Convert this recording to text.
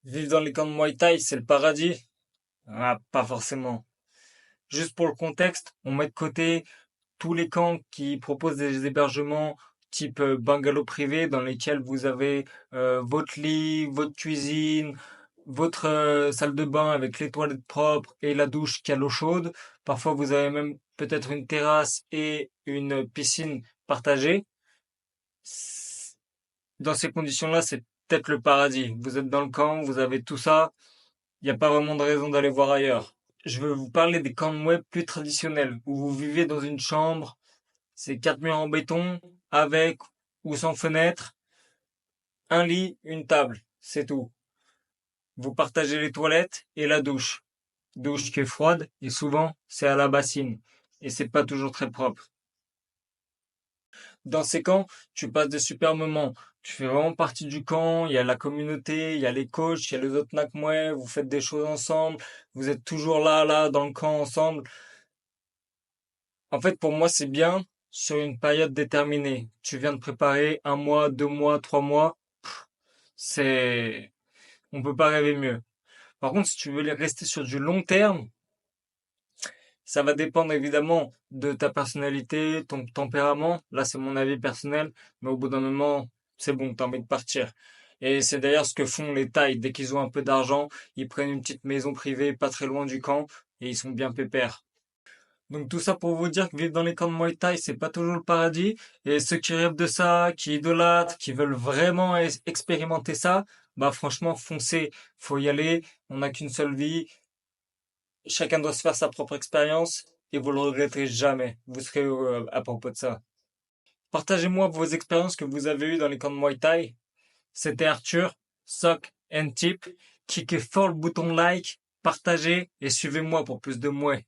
Vivre dans les camps de Muay Thai, c'est le paradis? Ah, pas forcément. Juste pour le contexte, on met de côté tous les camps qui proposent des hébergements type bungalow privé dans lesquels vous avez votre lit, votre cuisine, votre salle de bain avec les toilettes propres et la douche qui a l'eau chaude. Parfois, vous avez même peut-être une terrasse et une piscine partagée. Dans ces conditions-là, c'est peut-être le paradis. Vous êtes dans le camp, vous avez tout ça. Il n'y a pas vraiment de raison d'aller voir ailleurs. Je veux vous parler des camps de web plus traditionnels, où vous vivez dans une chambre, c'est quatre murs en béton, avec ou sans fenêtre, un lit, une table, c'est tout. Vous partagez les toilettes et la douche. Douche qui est froide, et souvent, c'est à la bassine. Et c'est pas toujours très propre. Dans ces camps, tu passes des super moments. Tu fais vraiment partie du camp, il y a la communauté, il y a les coachs, il y a les autres Nakmouais, vous faites des choses ensemble, vous êtes toujours là, dans le camp ensemble. En fait, pour moi, c'est bien sur une période déterminée. Tu viens de préparer un mois, 2 mois, 3 mois. C'est, on peut pas rêver mieux. Par contre, si tu veux rester sur du long terme, ça va dépendre évidemment de ta personnalité, ton tempérament. Là, c'est mon avis personnel, mais au bout d'un moment, c'est bon, t'as envie de partir. Et c'est d'ailleurs ce que font les Thaïs. Dès qu'ils ont un peu d'argent, ils prennent une petite maison privée pas très loin du camp et ils sont bien pépères. Donc tout ça pour vous dire que vivre dans les camps de Muay Thai, c'est pas toujours le paradis. Et ceux qui rêvent de ça, qui idolâtrent, qui veulent vraiment expérimenter ça, bah franchement, foncez. Faut y aller. On n'a qu'une seule vie. Chacun doit se faire sa propre expérience et vous le regretterez jamais. Vous serez heureux à propos de ça. Partagez-moi vos expériences que vous avez eues dans les camps de Muay Thai. C'était Arthur, Sock and Tip. Cliquez fort le bouton like, partagez et suivez-moi pour plus de Muay.